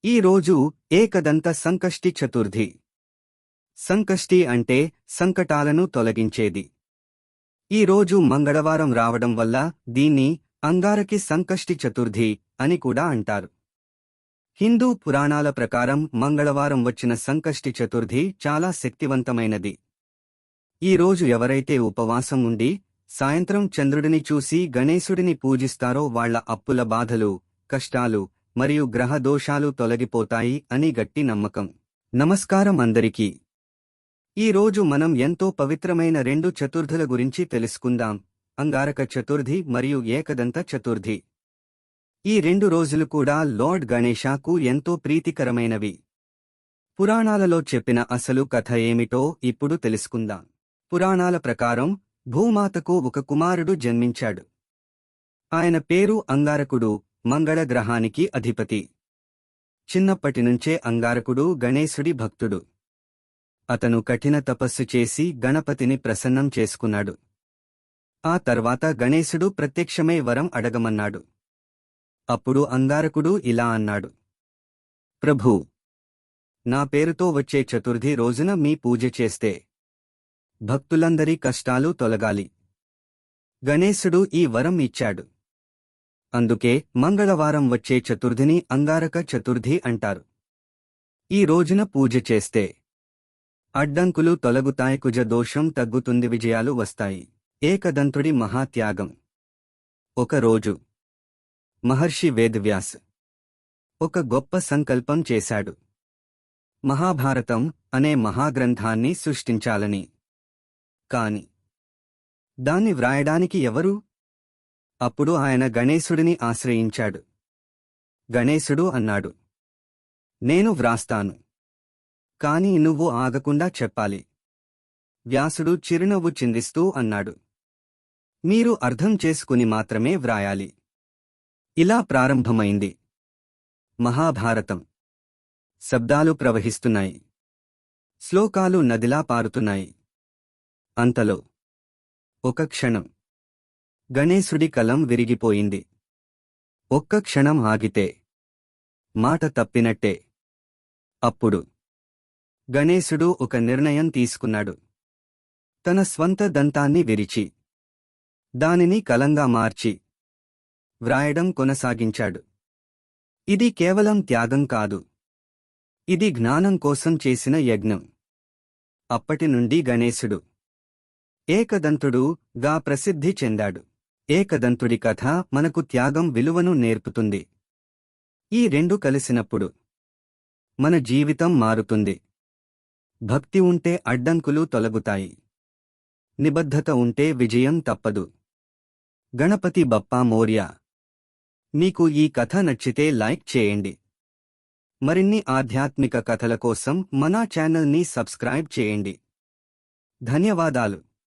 ఈ రోజు ఏకదంత సంకష్టి చతుర్థి. సంకష్టి అంటే సంకటాలను తొలగించేది. ఈ రోజు మంగళవారం రావడం వల్ల దీన్ని అంగారకి సంకష్టి చతుర్థి అని కూడా అంటారు. హిందూ పురాణాల ప్రకారం మంగళవారం వచ్చిన సంకష్టి చతుర్థి చాలా శక్తివంతమైనది. ఈ రోజు ఎవరైతే ఉపవాసం ఉండి సాయంత్రం చంద్రుడిని చూసి గణేశుడిని పూజిస్తారో వాళ్ల అప్పుల బాధలు, కష్టాలు మరియు గ్రహ దోషాలు తొలగిపోతాయి అని గట్టి నమ్మకం. నమస్కారం అందరికీ. ఈ రోజు మనం ఎంతో పవిత్రమైన రెండు చతుర్థుల గురించి తెలుసుకుందాం, అంగారక చతుర్థి మరియు ఏకదంత చతుర్థి. ఈ రెండు రోజులు కూడా లార్డ్ గణేశాకు ఎంతో ప్రీతికరమైనవి. పురాణాలలో చెప్పిన అసలు కథ ఏమిటో ఇప్పుడు తెలుసుకుందాం. పురాణాల ప్రకారం భూమాతకు ఒక కుమారుడు జన్మించాడు. ఆయన పేరు అంగారకుడు, మంగళ గ్రహానికి అధిపతి. చిన్నప్పటినుంచే అంగారకుడు గణేశుడి భక్తుడు. అతను కఠిన తపస్సు చేసి గణపతిని ప్రసన్నం చేసుకున్నాడు. ఆ తర్వాత గణేశుడు ప్రత్యక్షమై వరం అడగమన్నాడు. అప్పుడు అంగారకుడు ఇలా అన్నాడు: ప్రభూ, నా పేరుతో వచ్చే చతుర్థి రోజున మీ పూజ చేస్తే భక్తులందరి కష్టాలు తొలగాలి. గణేశుడు ఈ వరం ఇచ్చాడు. అందుకే మంగళవారం వచ్చే చతుర్థిని అంగారక చతుర్థి అంటారు. ఈ రోజున పూజ చేస్తే అడ్డంకులు తొలగుతాయి, కుజ దోషం తగ్గుతుంది, విజయాలు వస్తాయి. ఏకదంతుడి మహాత్యాగం. ఒకరోజు మహర్షి వేదవ్యాస్ ఒక గొప్ప సంకల్పం చేశాడు. మహాభారతం అనే మహాగ్రంథాన్ని సృష్టించాలని. కాని దాన్ని వ్రాయడానికి ఎవరు? అప్పుడు ఆయన గణేశుడిని ఆశ్రయించాడు. గణేశుడు అన్నాడు: నేను వ్రాస్తాను, కాని నువ్వు ఆగకుండా చెప్పాలి. వ్యాసుడు చిరునవ్వు చిందిస్తూ అన్నాడు: మీరు అర్థం చేసుకుని మాత్రమే వ్రాయాలి. ఇలా ప్రారంభమైంది మహాభారతం. శబ్దాలు ప్రవహిస్తున్నాయి, శ్లోకాలు నదిలా పారుతున్నాయి. అంతలో ఒక క్షణం గణేశుడి కలం విరిగిపోయింది. ఒక్క క్షణం ఆగితే మాట తప్పినట్టే. అప్పుడు గణేశుడు ఒక నిర్ణయం తీసుకున్నాడు. తన స్వంత దంతాన్ని విరిచి దానిని కలంగా మార్చి వ్రాయడం కొనసాగించాడు. ఇది కేవలం త్యాగం కాదు, ఇది జ్ఞానం కోసం చేసిన యజ్ఞం. అప్పటినుండి గణేశుడు ఏకదంతుడు గా ప్రసిద్ధి చెందాడు. ఏకదంతుడి కథ మనకు త్యాగం విలువను నేర్పుతుంది. ఈ రెండు కలిసినప్పుడు మన జీవితం మారుతుంది. భక్తి ఉంటే అడ్డంకులు తొలగుతాయి, నిబద్ధత ఉంటే విజయం తప్పదు. గణపతి బప్పా మోర్యా. మీకు ఈ కథ నచ్చితే లైక్ చేయండి. మరిన్ని ఆధ్యాత్మిక కథల కోసం మన ఛానల్ని సబ్స్క్రైబ్ చేయండి. ధన్యవాదాలు.